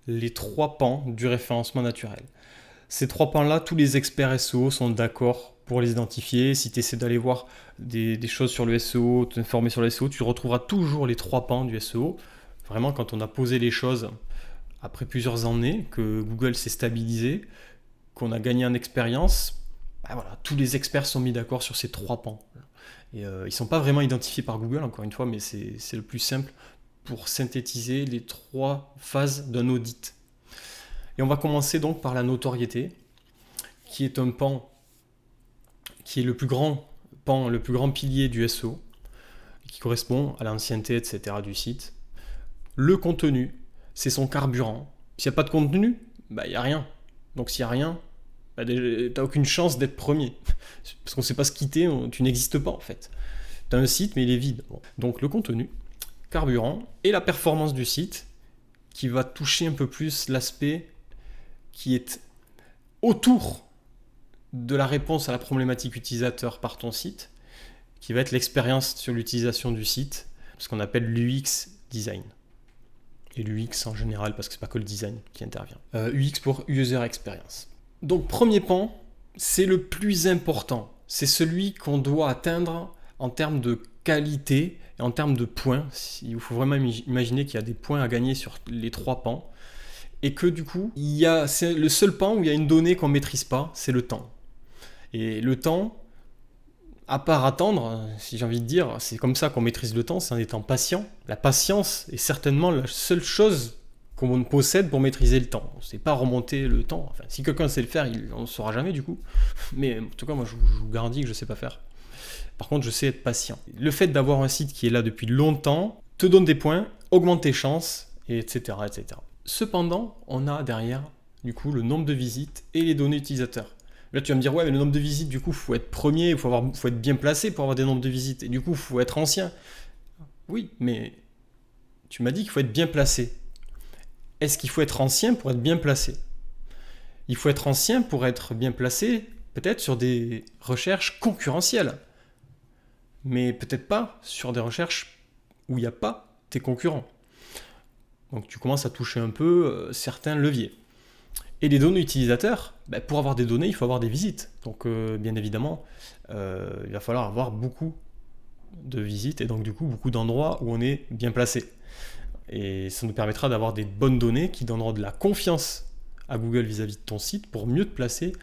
les 3 pans du référencement naturel. Ces 3 pans-là, tous les experts SEO sont d'accord pour les identifier. Si tu essaies d'aller voir des choses sur le SEO, t'informer sur le SEO, tu retrouveras toujours les 3 pans du SEO. Vraiment, quand on a posé les choses après plusieurs années, que Google s'est stabilisé, qu'on a gagné en expérience, bah voilà, tous les experts sont mis d'accord sur ces 3 pans. Et ils ne sont pas vraiment identifiés par Google, encore une fois, mais c'est le plus simple pour synthétiser les 3 phases d'un audit. Et on va commencer donc par la notoriété, qui est un pan, qui est le plus grand pan, le plus grand pilier du SEO, qui correspond à l'ancienneté, etc. du site. Le contenu, c'est son carburant. S'il n'y a pas de contenu, bah, il n'y a rien. Donc s'il n'y a rien, bah, tu n'as aucune chance d'être premier. Parce qu'on ne sait pas ce quitter, tu n'existes pas en fait. Tu as un site, mais il est vide. Bon. Donc le contenu, carburant, et la performance du site, qui va toucher un peu plus l'aspect qui est autour de la réponse à la problématique utilisateur par ton site, qui va être l'expérience sur l'utilisation du site, ce qu'on appelle l'UX design. Et l'UX en général, parce que c'est pas que le design qui intervient. UX pour User Experience. Donc premier pan, c'est le plus important. C'est celui qu'on doit atteindre en termes de qualité et en termes de points. Il faut vraiment imaginer qu'il y a des points à gagner sur les 3 pans. Et que du coup, c'est le seul pan où il y a une donnée qu'on ne maîtrise pas, c'est le temps. Et le temps, à part attendre, si j'ai envie de dire, c'est comme ça qu'on maîtrise le temps, c'est en étant patient. La patience est certainement la seule chose qu'on possède pour maîtriser le temps. On ne sait pas remonter le temps. Enfin, si quelqu'un sait le faire, on ne le saura jamais du coup. Mais en tout cas, moi, je vous garantis que je ne sais pas faire. Par contre, je sais être patient. Le fait d'avoir un site qui est là depuis longtemps te donne des points, augmente tes chances, etc., etc. Cependant, on a derrière, du coup, le nombre de visites et les données utilisateurs. Là, tu vas me dire, ouais, mais le nombre de visites, du coup, il faut être premier, il faut être bien placé pour avoir des nombres de visites. Et du coup, il faut être ancien. Oui, mais tu m'as dit qu'il faut être bien placé. Est-ce qu'il faut être ancien pour être bien placé? Il faut être ancien pour être bien placé, peut-être sur des recherches concurrentielles. Mais peut-être pas sur des recherches où il n'y a pas tes concurrents. Donc tu commences à toucher un peu certains leviers. Et les données utilisateurs, pour avoir des données, il faut avoir des visites. Donc bien évidemment, il va falloir avoir beaucoup de visites et donc du coup beaucoup d'endroits où on est bien placé. Et ça nous permettra d'avoir des bonnes données qui donneront de la confiance à Google vis-à-vis de ton site pour mieux te placer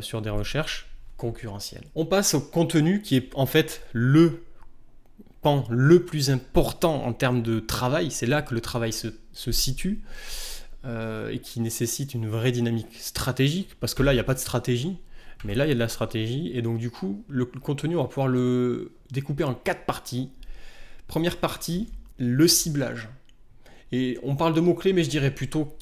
sur des recherches concurrentielles. On passe au contenu qui est en fait le pan le plus important en termes de travail. C'est là que le travail se situe. Et qui nécessite une vraie dynamique stratégique, parce que là, il n'y a pas de stratégie, mais là, il y a de la stratégie, et donc du coup, le contenu, on va pouvoir le découper en 4 parties. Première partie, le ciblage. Et on parle de mots-clés, mais je dirais plutôt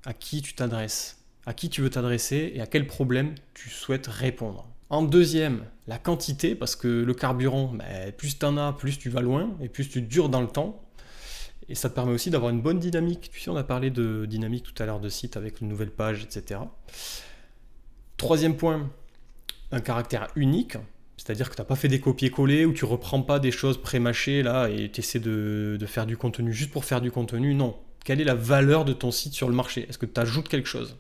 à qui tu t'adresses, à qui tu veux t'adresser, et à quel problème tu souhaites répondre. En deuxième, la quantité, parce que le carburant, plus tu en as, plus tu vas loin, et plus tu dures dans le temps. Et ça te permet aussi d'avoir une bonne dynamique. Tu sais, on a parlé de dynamique tout à l'heure de site avec une nouvelle page, etc. Troisième point, un caractère unique. C'est-à-dire que tu n'as pas fait des copier-coller ou tu ne reprends pas des choses pré-mâchées là et tu essaies de faire du contenu juste pour faire du contenu. Non. Quelle est la valeur de ton site sur le marché? Est-ce que tu ajoutes quelque chose?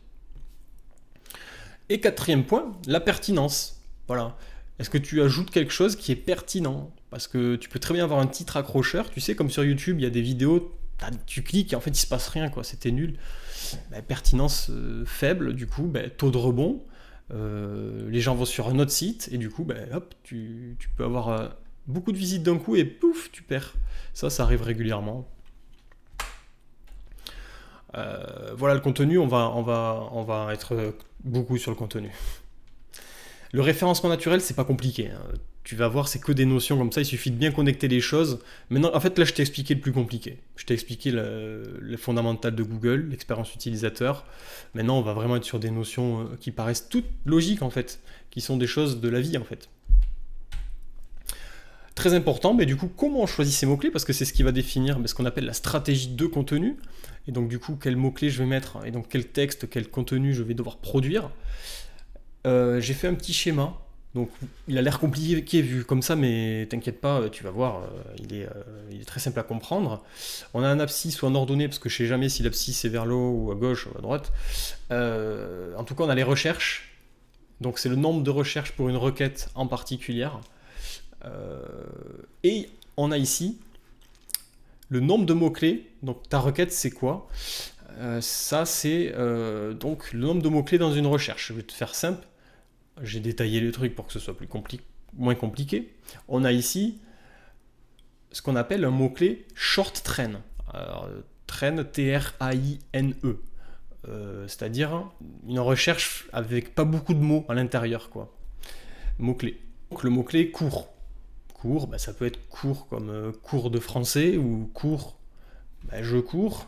Et quatrième point, la pertinence. Voilà. Est-ce que tu ajoutes quelque chose qui est pertinent? Parce que tu peux très bien avoir un titre accrocheur, tu sais, comme sur YouTube, il y a des vidéos, tu cliques et en fait il se passe rien, quoi, c'était nul. Pertinence faible, du coup, taux de rebond, les gens vont sur un autre site et du coup, hop, tu peux avoir beaucoup de visites d'un coup et pouf, tu perds. Ça arrive régulièrement. Voilà le contenu, on va être beaucoup sur le contenu. Le référencement naturel, c'est pas compliqué. Tu vas voir, c'est que des notions comme ça, il suffit de bien connecter les choses. Maintenant, en fait, là, je t'ai expliqué le plus compliqué. Je t'ai expliqué le fondamental de Google, l'expérience utilisateur. Maintenant, on va vraiment être sur des notions qui paraissent toutes logiques, en fait, qui sont des choses de la vie, en fait. Très important, mais du coup, comment on choisit ces mots-clés? Parce que c'est ce qui va définir ce qu'on appelle la stratégie de contenu. Et donc, du coup, quels mots-clés je vais mettre, et donc quel texte, quel contenu je vais devoir produire. J'ai fait un petit schéma Donc il a l'air compliqué vu comme ça, mais t'inquiète pas, tu vas voir, il est très simple à comprendre. On a un abscisse ou un ordonnée, parce que je sais jamais si l'abscisse est vers le haut ou à gauche ou à droite. En tout cas, on a les recherches. Donc c'est le nombre de recherches pour une requête en particulier. Et on a ici le nombre de mots-clés. Donc ta requête, c'est quoi? Ça, c'est donc le nombre de mots-clés dans une recherche. Je vais te faire simple. J'ai détaillé le truc pour que ce soit moins compliqué. On a ici ce qu'on appelle un mot-clé short train. Alors, train, T-R-A-I-N-E. C'est-à-dire une recherche avec pas beaucoup de mots à l'intérieur, quoi. Mot-clé. Donc le mot-clé court. Court, bah, ça peut être court comme cours de français ou cours, bah, je cours.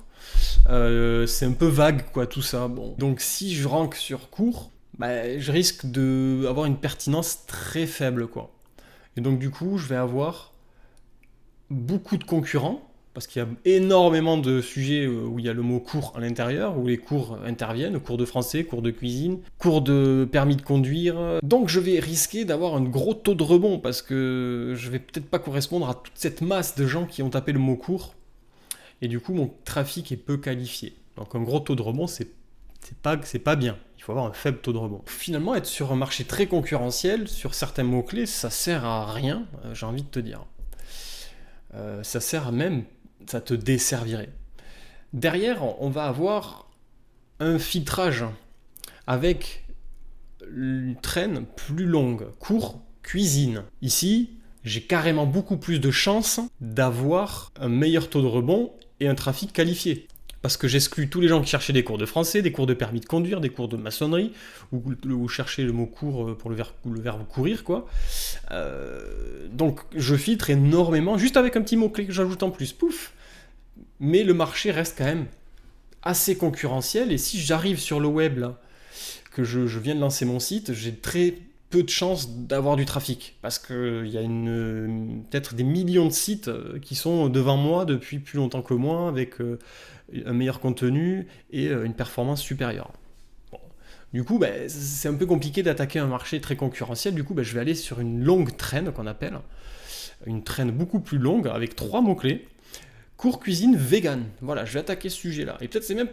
C'est un peu vague, quoi, tout ça. Bon. Donc si je rank sur court, bah, je risque d'avoir une pertinence très faible, quoi. Et donc du coup, je vais avoir beaucoup de concurrents, parce qu'il y a énormément de sujets où il y a le mot cours à l'intérieur, où les cours interviennent, cours de français, cours de cuisine, cours de permis de conduire. Donc je vais risquer d'avoir un gros taux de rebond, parce que je vais peut-être pas correspondre à toute cette masse de gens qui ont tapé le mot cours, et du coup mon trafic est peu qualifié. Donc un gros taux de rebond, c'est pas bien. Il faut avoir un faible taux de rebond. Finalement, être sur un marché très concurrentiel, sur certains mots-clés, ça sert à rien, j'ai envie de te dire. Ça sert même, ça te desservirait. Derrière, on va avoir un filtrage avec une traîne plus longue, cours, cuisine. Ici, j'ai carrément beaucoup plus de chances d'avoir un meilleur taux de rebond et un trafic qualifié. Parce que j'exclus tous les gens qui cherchaient des cours de français, des cours de permis de conduire, des cours de maçonnerie, ou chercher le mot cours pour le verbe courir, quoi. Donc je filtre énormément, juste avec un petit mot-clé que j'ajoute en plus, pouf. Mais le marché reste quand même assez concurrentiel, et si j'arrive sur le web, là, que je viens de lancer mon site, j'ai très peu de chances d'avoir du trafic, parce qu'il y a peut-être des millions de sites qui sont devant moi depuis plus longtemps que moi, avec un meilleur contenu et une performance supérieure. Bon. Du coup, c'est un peu compliqué d'attaquer un marché très concurrentiel. Du coup, je vais aller sur une longue traîne qu'on appelle, une traîne beaucoup plus longue avec 3 mots-clés. Cours cuisine vegan. Voilà, je vais attaquer ce sujet-là. Et peut-être c'est même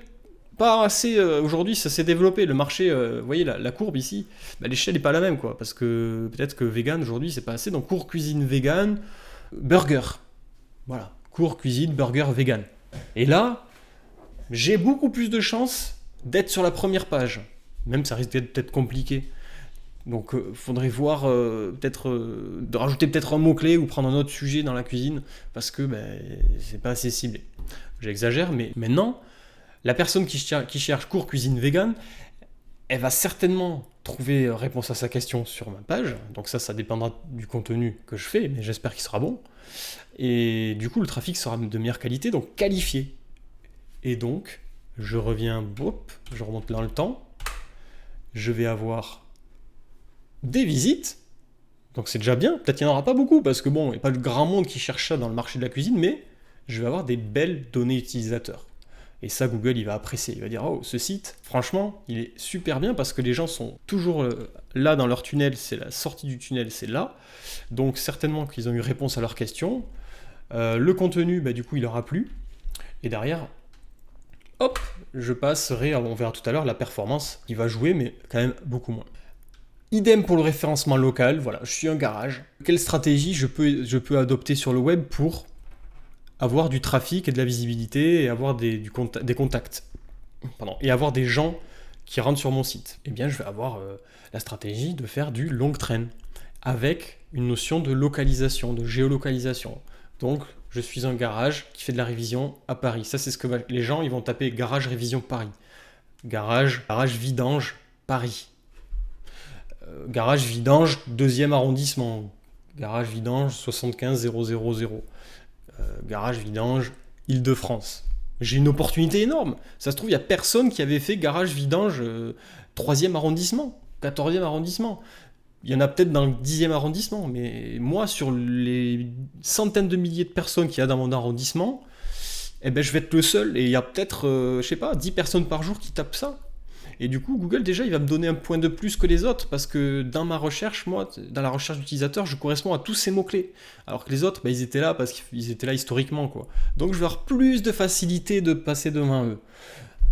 pas assez. Aujourd'hui, ça s'est développé. Le marché, vous voyez la courbe ici, l'échelle n'est pas la même, quoi. Parce que peut-être que vegan aujourd'hui, c'est pas assez. Donc, cours cuisine vegan, burger. Voilà, cours cuisine, burger vegan. Et là, j'ai beaucoup plus de chances d'être sur la première page. Même ça risque d'être compliqué. Donc faudrait voir de rajouter peut-être un mot-clé ou prendre un autre sujet dans la cuisine, parce que c'est pas assez ciblé. J'exagère, mais maintenant, la personne qui cherche cours cuisine vegan, elle va certainement trouver réponse à sa question sur ma page. Donc ça dépendra du contenu que je fais, mais j'espère qu'il sera bon. Et du coup, le trafic sera de meilleure qualité, donc qualifié. Et donc, je reviens, je remonte dans le temps, je vais avoir des visites, donc c'est déjà bien, peut-être qu'il n'y en aura pas beaucoup, parce que bon, il n'y a pas de grand monde qui cherche ça dans le marché de la cuisine, mais je vais avoir des belles données utilisateurs. Et ça, Google, il va apprécier, il va dire, oh, ce site, franchement, il est super bien, parce que les gens sont toujours là dans leur tunnel, c'est la sortie du tunnel, c'est là, donc certainement qu'ils ont eu réponse à leurs questions. Le contenu, du coup, il aura plu, et derrière, hop, je passerai, on verra tout à l'heure, la performance qui va jouer, mais quand même beaucoup moins. Idem pour le référencement local, voilà, je suis un garage. Quelle stratégie je peux adopter sur le web pour avoir du trafic et de la visibilité et avoir des contacts, et avoir des gens qui rentrent sur mon site? Eh bien, je vais avoir la stratégie de faire du long train avec une notion de localisation, de géolocalisation. Donc, je suis un garage qui fait de la révision à Paris. Ça, c'est ce que les gens ils vont taper garage révision Paris. Garage vidange Paris. Garage vidange 2e arrondissement. Garage vidange 75 000. Garage vidange Île-de-France. J'ai une opportunité énorme. Ça se trouve, il n'y a personne qui avait fait garage vidange 3e arrondissement, 14e arrondissement. Il y en a peut-être dans le 10e arrondissement, mais moi, sur les centaines de milliers de personnes qu'il y a dans mon arrondissement, je vais être le seul, et il y a peut-être, 10 personnes par jour qui tapent ça. Et du coup, Google, déjà, il va me donner un point de plus que les autres, parce que dans ma recherche, moi, dans la recherche d'utilisateur, je corresponds à tous ces mots-clés. Alors que les autres, bah, ils étaient là parce qu'ils étaient là historiquement, quoi. Donc je vais avoir plus de facilité de passer devant eux.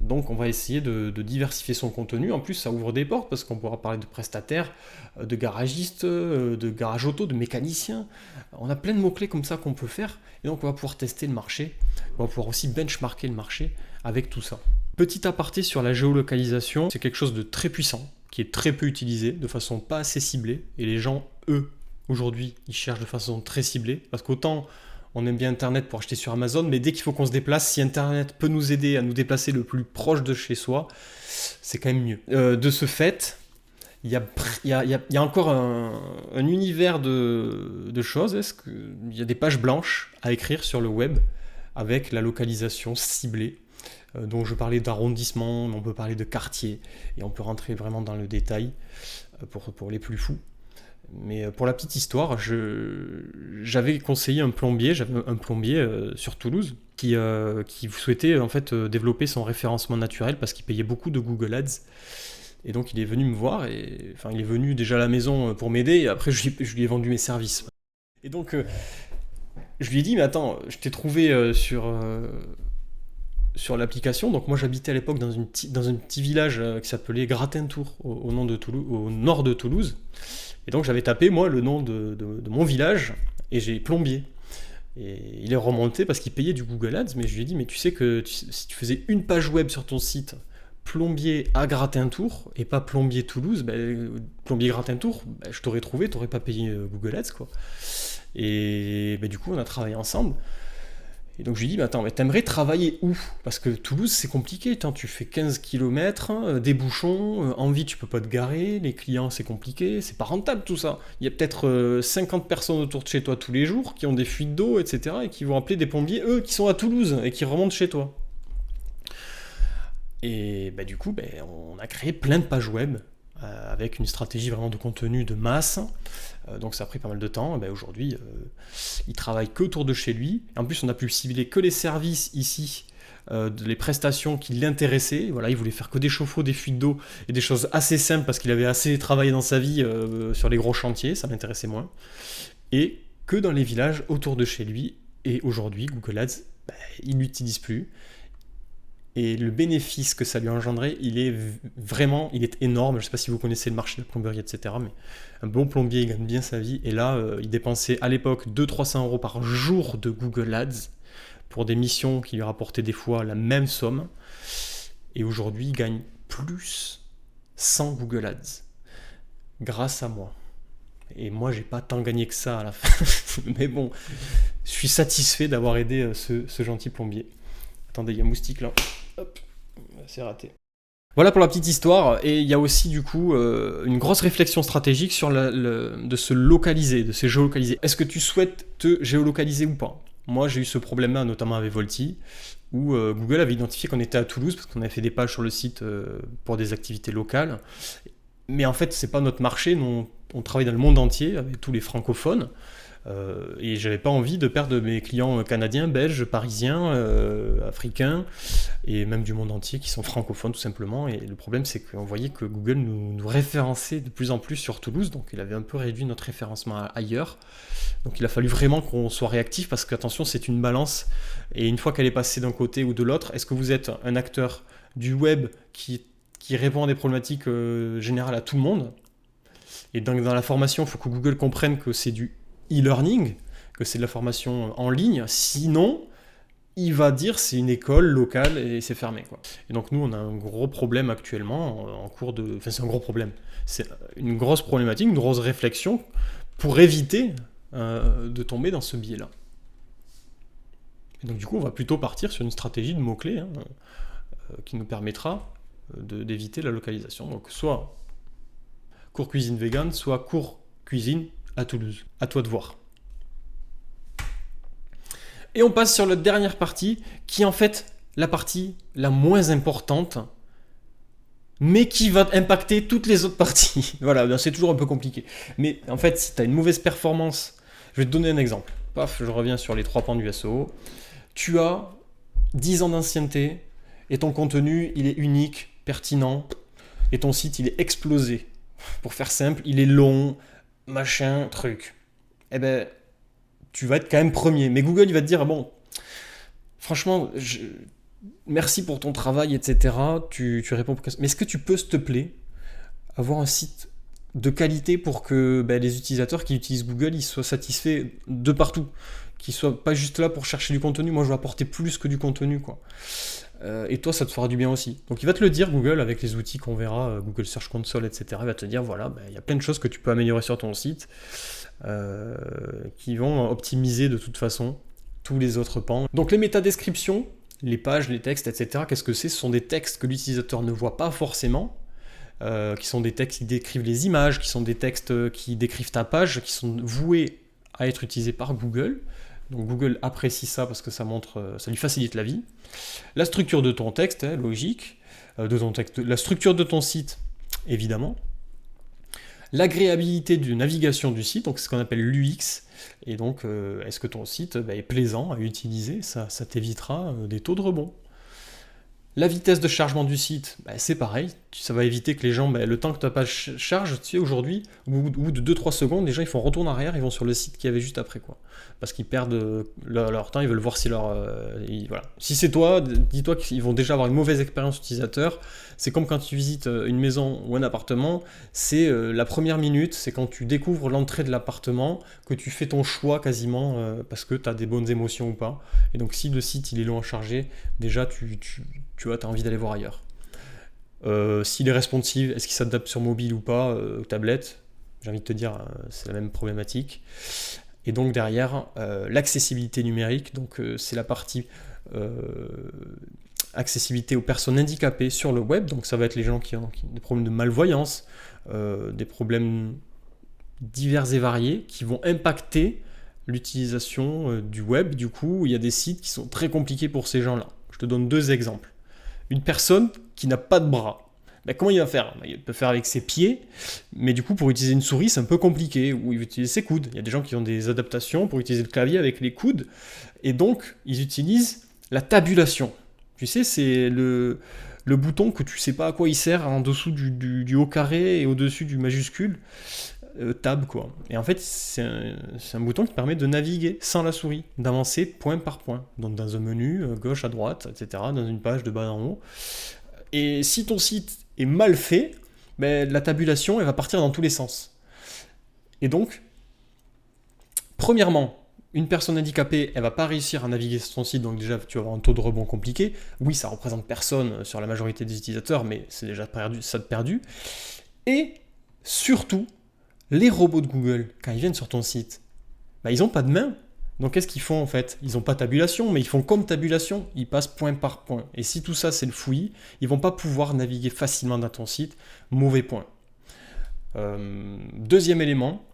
Donc on va essayer de diversifier son contenu. En plus, ça ouvre des portes parce qu'on pourra parler de prestataires, de garagistes, de garage auto, de mécaniciens. On a plein de mots-clés comme ça qu'on peut faire. Et donc on va pouvoir tester le marché. On va pouvoir aussi benchmarker le marché avec tout ça. Petit aparté sur la géolocalisation, c'est quelque chose de très puissant, qui est très peu utilisé, de façon pas assez ciblée. Et les gens, eux, aujourd'hui, ils cherchent de façon très ciblée. Parce qu'autant on aime bien Internet pour acheter sur Amazon, mais dès qu'il faut qu'on se déplace, si Internet peut nous aider à nous déplacer le plus proche de chez soi, c'est quand même mieux. De ce fait, il y a encore un univers de choses. Il y a des pages blanches à écrire sur le web avec la localisation ciblée. Donc je parlais d'arrondissement, on peut parler de quartier, et on peut rentrer vraiment dans le détail pour les plus fous. Mais pour la petite histoire, j'avais conseillé j'avais un plombier sur Toulouse qui souhaitait en fait développer son référencement naturel parce qu'il payait beaucoup de Google Ads. Et donc il est venu me voir, il est venu déjà à la maison pour m'aider, et après je lui ai vendu mes services. Et donc je lui ai dit, mais attends, je t'ai trouvé sur l'application. Donc moi j'habitais à l'époque dans un petit village qui s'appelait Gratintour, au nord de Toulouse. Et donc j'avais tapé moi le nom de mon village et j'ai plombier. Et il est remonté parce qu'il payait du Google Ads, mais je lui ai dit, mais tu sais que si tu faisais une page web sur ton site, plombier à Gratintour, et pas plombier Toulouse, plombier Gratintour, je t'aurais trouvé, t'aurais pas payé Google Ads, quoi. Et du coup on a travaillé ensemble. Et donc je lui dis, mais attends, mais t'aimerais travailler où? Parce que Toulouse, c'est compliqué. Tu fais 15 km, des bouchons, en ville, tu peux pas te garer, les clients, c'est compliqué, c'est pas rentable tout ça. Il y a peut-être 50 personnes autour de chez toi tous les jours qui ont des fuites d'eau, etc. et qui vont appeler des plombiers, eux, qui sont à Toulouse et qui remontent chez toi. Et du coup, on a créé plein de pages web avec une stratégie vraiment de contenu de masse. Donc ça a pris pas mal de temps. Aujourd'hui, il travaille que autour de chez lui. En plus, on a pu cibler que les services ici, les prestations qui l'intéressaient. Voilà, il voulait faire que des chauffe-eau, des fuites d'eau et des choses assez simples parce qu'il avait assez travaillé dans sa vie sur les gros chantiers. Ça m'intéressait moins. Et que dans les villages autour de chez lui. Et aujourd'hui, Google Ads, il l'utilise plus. Et le bénéfice que ça lui a engendré, il est énorme. Je ne sais pas si vous connaissez le marché de la plomberie, etc. Mais un bon plombier, il gagne bien sa vie. Et là, il dépensait à l'époque 200-300 € par jour de Google Ads pour des missions qui lui rapportaient des fois la même somme. Et aujourd'hui, il gagne plus sans Google Ads. Grâce à moi. Et moi, j'ai pas tant gagné que ça à la fin. Mais bon, je suis satisfait d'avoir aidé ce gentil plombier. Attendez, il y a un moustique là. Hop, c'est raté. Voilà pour la petite histoire. Et il y a aussi du coup une grosse réflexion stratégique sur de se localiser, de se géolocaliser. Est-ce que tu souhaites te géolocaliser ou pas? Moi, j'ai eu ce problème-là, notamment avec Volti, où Google avait identifié qu'on était à Toulouse parce qu'on avait fait des pages sur le site pour des activités locales. Mais en fait, c'est pas notre marché. Nous, on travaille dans le monde entier avec tous les francophones. Et j'avais pas envie de perdre mes clients canadiens, belges, parisiens, africains et même du monde entier qui sont francophones tout simplement. Et le problème, c'est qu'on voyait que Google nous référençait de plus en plus sur Toulouse, donc il avait un peu réduit notre référencement ailleurs. Donc il a fallu vraiment qu'on soit réactif parce qu'attention, c'est une balance, et une fois qu'elle est passée d'un côté ou de l'autre, est-ce que vous êtes un acteur du web qui répond à des problématiques générales à tout le monde? Et donc dans la formation, il faut que Google comprenne que c'est du e-learning, que c'est de la formation en ligne, sinon il va dire c'est une école locale et c'est fermé, quoi. Et donc nous on a un gros problème actuellement en cours de... Enfin c'est un gros problème, c'est une grosse problématique, une grosse réflexion pour éviter de tomber dans ce biais-là. Et donc du coup on va plutôt partir sur une stratégie de mots-clés qui nous permettra d'éviter la localisation. Donc soit cours cuisine vegan, soit cours cuisine à Toulouse. À toi de voir. Et on passe sur la dernière partie, qui est en fait la partie la moins importante, mais qui va impacter toutes les autres parties. Voilà, c'est toujours un peu compliqué. Mais en fait, si tu as une mauvaise performance, je vais te donner un exemple. Paf, je reviens sur les 3 pans du SEO. Tu as 10 ans d'ancienneté, et ton contenu, il est unique, pertinent, et ton site il est explosé. Pour faire simple, il est long, machin, truc. Eh ben, tu vas être quand même premier. Mais Google, il va te dire, bon, franchement, merci pour ton travail, etc. Tu réponds pour... Mais est-ce que tu peux, s'il te plaît, avoir un site de qualité pour que les utilisateurs qui utilisent Google, ils soient satisfaits de partout, qu'ils soient pas juste là pour chercher du contenu. Moi, je veux apporter plus que du contenu, quoi. Et toi, ça te fera du bien aussi. Donc, il va te le dire, Google, avec les outils qu'on verra, Google Search Console, etc. Il va te dire, voilà, il y a plein de choses que tu peux améliorer sur ton site qui vont optimiser de toute façon tous les autres pans. Donc, les métadescriptions, les pages, les textes, etc. Qu'est-ce que c'est ? Ce sont des textes que l'utilisateur ne voit pas forcément, qui sont des textes qui décrivent les images, qui sont des textes qui décrivent ta page, qui sont voués à être utilisés par Google. Donc Google apprécie ça parce que ça lui facilite la vie. La structure de ton texte, logique, la structure de ton site, évidemment. L'agréabilité de navigation du site, donc c'est ce qu'on appelle l'UX. Et donc, est-ce que ton site est plaisant à utiliser ? Ça t'évitera des taux de rebond. La vitesse de chargement du site, c'est pareil, ça va éviter que les gens, le temps que ta page charge, tu sais, aujourd'hui, au bout de 2-3 secondes, les gens ils font retour en arrière, ils vont sur le site qu'il y avait juste après, quoi. Parce qu'ils perdent leur temps, ils veulent voir si voilà. Si c'est toi, dis-toi qu'ils vont déjà avoir une mauvaise expérience utilisateur. C'est comme quand tu visites une maison ou un appartement, c'est la première minute, c'est quand tu découvres l'entrée de l'appartement, que tu fais ton choix quasiment, parce que tu as des bonnes émotions ou pas. Et donc si le site il est long à charger, déjà tu as envie d'aller voir ailleurs. S'il est responsive, est-ce qu'il s'adapte sur mobile ou pas, tablette ? J'ai envie de te dire, c'est la même problématique. Et donc derrière, l'accessibilité numérique, donc c'est la partie accessibilité aux personnes handicapées sur le web, donc ça va être les gens qui ont des problèmes de malvoyance, des problèmes divers et variés qui vont impacter l'utilisation du web. Du coup, il y a des sites qui sont très compliqués pour ces gens-là. Je te donne 2 exemples. Une personne qui n'a pas de bras. Comment il va faire ? Il peut faire avec ses pieds, mais du coup, pour utiliser une souris, c'est un peu compliqué, ou il va utiliser ses coudes. Il y a des gens qui ont des adaptations pour utiliser le clavier avec les coudes, et donc, ils utilisent la tabulation. Tu sais, c'est le bouton que tu sais pas à quoi il sert en dessous du haut carré et au-dessus du majuscule. Tab, quoi. Et en fait, c'est un bouton qui permet de naviguer sans la souris, d'avancer point par point. Donc dans un menu, gauche à droite, etc., dans une page de bas en haut. Et si ton site est mal fait, la tabulation, elle va partir dans tous les sens. Et donc, premièrement, une personne handicapée, elle va pas réussir à naviguer sur ton site, donc déjà, tu vas avoir un taux de rebond compliqué. Oui, ça représente personne sur la majorité des utilisateurs, mais c'est déjà perdu. Et surtout, les robots de Google, quand ils viennent sur ton site, ils n'ont pas de main. Donc qu'est-ce qu'ils font en fait ? Ils n'ont pas tabulation, mais ils font comme tabulation, ils passent point par point. Et si tout ça c'est le fouillis, ils vont pas pouvoir naviguer facilement dans ton site, mauvais point. Deuxième élément,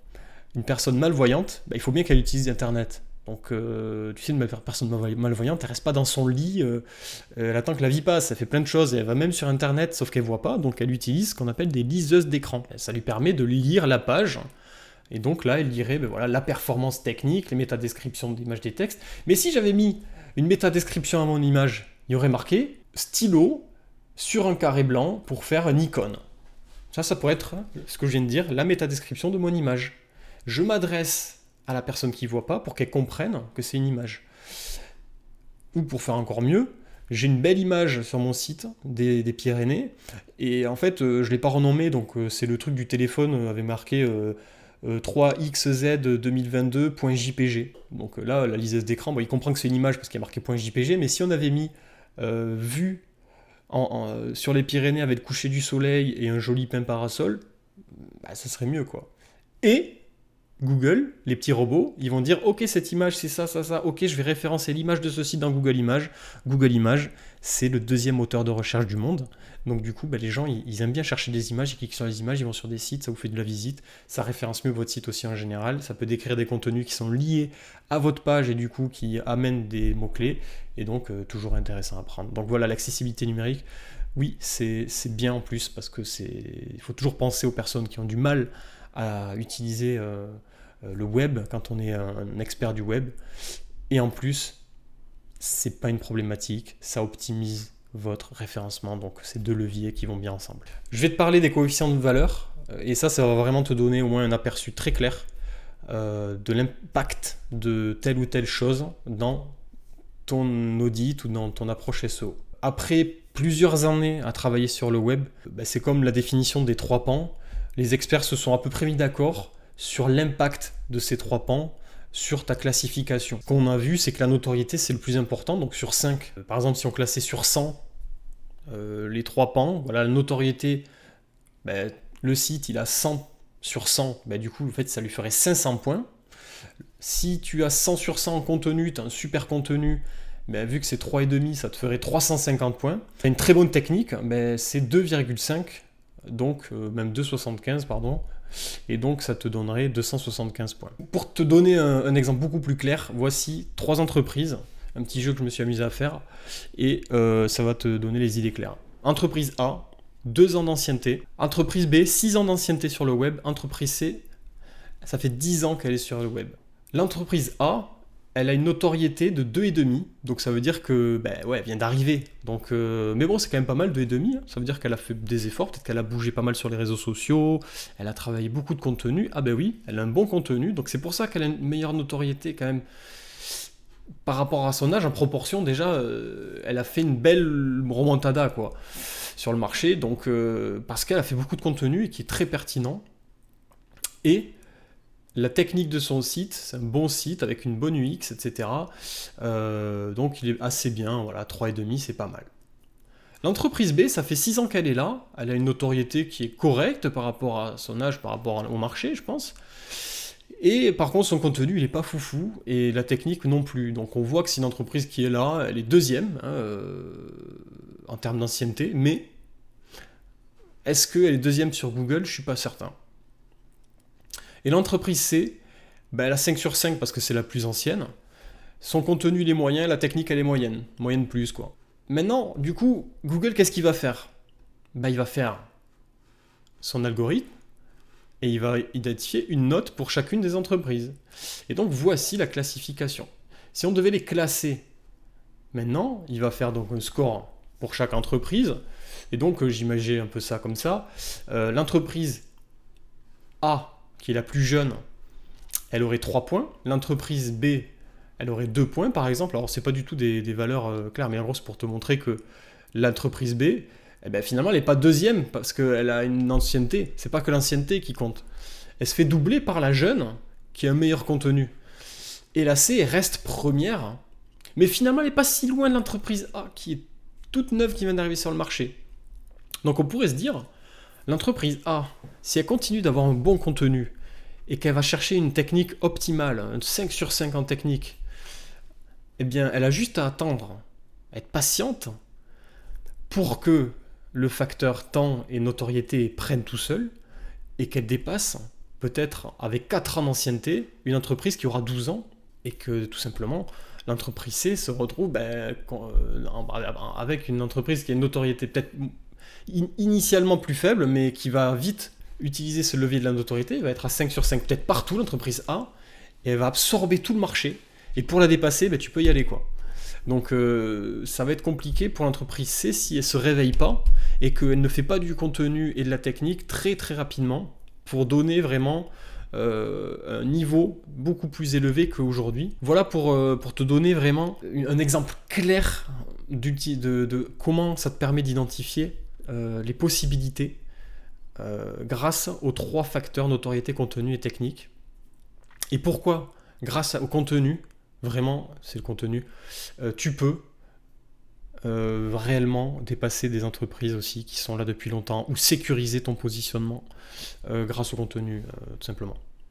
une personne malvoyante, il faut bien qu'elle utilise Internet. Donc tu sais, une personne malvoyante, elle reste pas dans son lit, elle attend que la vie passe, elle fait plein de choses, et elle va même sur Internet, sauf qu'elle voit pas, donc elle utilise ce qu'on appelle des liseuses d'écran. Ça lui permet de lire la page. Et donc là, elle dirait, la performance technique, les métadescriptions d'image des textes. Mais si j'avais mis une métadescription à mon image, il y aurait marqué stylo sur un carré blanc pour faire une icône. Ça pourrait être ce que je viens de dire, la métadescription de mon image. Je m'adresse à la personne qui ne voit pas pour qu'elle comprenne que c'est une image. Ou pour faire encore mieux, j'ai une belle image sur mon site des Pyrénées, et en fait, je ne l'ai pas renommé, donc c'est le truc du téléphone, avait marqué 3xz2022.jpg. Donc là, la liseuse d'écran, il comprend que c'est une image parce qu'il y a marqué .jpg, mais si on avait mis vue sur les Pyrénées avec le coucher du soleil et un joli pin parasol, ça serait mieux, quoi. Et Google, les petits robots, ils vont dire « Ok, cette image, c'est ça, ça, ça. Ok, je vais référencer l'image de ce site dans Google Images. » Google Images, c'est le 2e moteur de recherche du monde. Donc du coup, les gens, ils aiment bien chercher des images, ils cliquent sur les images, ils vont sur des sites, ça vous fait de la visite, ça référence mieux votre site aussi en général, ça peut décrire des contenus qui sont liés à votre page et du coup qui amènent des mots-clés, et donc toujours intéressant à prendre. Donc voilà, l'accessibilité numérique, oui, c'est bien en plus, parce que il faut toujours penser aux personnes qui ont du mal à utiliser le web quand on est un expert du web, et en plus, c'est pas une problématique, ça optimise votre référencement. Donc ces deux leviers qui vont bien ensemble. Je vais te parler des coefficients de valeur, et ça va vraiment te donner au moins un aperçu très clair de l'impact de telle ou telle chose dans ton audit ou dans ton approche SEO. Après plusieurs années à travailler sur le web, c'est comme la définition des 3 pans. Les experts se sont à peu près mis d'accord sur l'impact de ces 3 pans sur ta classification. Ce qu'on a vu, c'est que la notoriété, c'est le plus important. Donc sur 5, par exemple, si on classait sur 100 les 3 pans, voilà, la notoriété, le site, il a 100 sur 100, du coup, en fait, ça lui ferait 500 points. Si tu as 100 sur 100 en contenu, tu as un super contenu, vu que c'est 3,5, ça te ferait 350 points. Tu as une très bonne technique, c'est 2,5, donc même 2,75, pardon. Et donc ça te donnerait 275 points. Pour te donner un exemple beaucoup plus clair, voici 3 entreprises, un petit jeu que je me suis amusé à faire, et ça va te donner les idées claires. Entreprise A, 2 ans d'ancienneté. Entreprise B, 6 ans d'ancienneté sur le web. Entreprise C, ça fait 10 ans qu'elle est sur le web. L'entreprise A, elle a une notoriété de 2,5, donc ça veut dire que, elle vient d'arriver. Donc, mais bon, c'est quand même pas mal, 2,5. Ça veut dire qu'elle a fait des efforts, peut-être qu'elle a bougé pas mal sur les réseaux sociaux, elle a travaillé beaucoup de contenu. Ah oui, elle a un bon contenu, donc c'est pour ça qu'elle a une meilleure notoriété quand même. Par rapport à son âge, en proportion, déjà, elle a fait une belle remontada, quoi, sur le marché, donc, parce qu'elle a fait beaucoup de contenu et qui est très pertinent. Et la technique de son site, c'est un bon site avec une bonne UX, etc. Donc il est assez bien, voilà, 3,5, c'est pas mal. L'entreprise B, ça fait 6 ans qu'elle est là, elle a une notoriété qui est correcte par rapport à son âge, par rapport au marché, je pense. Et par contre, son contenu, il n'est pas foufou, et la technique non plus. Donc on voit que c'est une entreprise qui est là, elle est deuxième en termes d'ancienneté, mais est-ce qu'elle est deuxième sur Google? Je suis pas certain. Et l'entreprise C, elle a 5 sur 5 parce que c'est la plus ancienne. Son contenu, il est moyen, la technique, elle est moyenne. Moyenne plus, quoi. Maintenant, du coup, Google, qu'est-ce qu'il va faire? Il va faire son algorithme et il va identifier une note pour chacune des entreprises. Et donc, voici la classification. Si on devait les classer maintenant, il va faire donc un score pour chaque entreprise. Et donc, j'imagine un peu ça comme ça. L'entreprise A, qui est la plus jeune, elle aurait 3 points. L'entreprise B, elle aurait 2 points, par exemple. Alors, c'est pas du tout des valeurs claires, mais en gros, c'est pour te montrer que l'entreprise B, finalement, elle n'est pas deuxième parce qu'elle a une ancienneté. C'est pas que l'ancienneté qui compte. Elle se fait doubler par la jeune qui a un meilleur contenu. Et la C reste première, mais finalement, elle n'est pas si loin de l'entreprise A, qui est toute neuve, qui vient d'arriver sur le marché. Donc, on pourrait se dire, l'entreprise A, si elle continue d'avoir un bon contenu et qu'elle va chercher une technique optimale, un 5 sur 5 en technique, elle a juste à attendre, à être patiente pour que le facteur temps et notoriété prenne tout seul et qu'elle dépasse, peut-être avec 4 ans d'ancienneté, une entreprise qui aura 12 ans et que tout simplement l'entreprise C se retrouve avec une entreprise qui a une notoriété peut-être initialement plus faible, mais qui va vite utiliser ce levier de la notoriété. Elle va être à 5 sur 5 peut-être partout, l'entreprise A, et elle va absorber tout le marché. Et pour la dépasser, tu peux y aller, quoi. Donc ça va être compliqué pour l'entreprise C si elle ne se réveille pas et qu'elle ne fait pas du contenu et de la technique très très rapidement pour donner vraiment un niveau beaucoup plus élevé qu'aujourd'hui. Voilà pour te donner vraiment un exemple clair de comment ça te permet d'identifier les possibilités grâce aux 3 facteurs notoriété, contenu et technique. Et pourquoi, grâce au contenu, vraiment, c'est le contenu, tu peux réellement dépasser des entreprises aussi qui sont là depuis longtemps ou sécuriser ton positionnement grâce au contenu, tout simplement.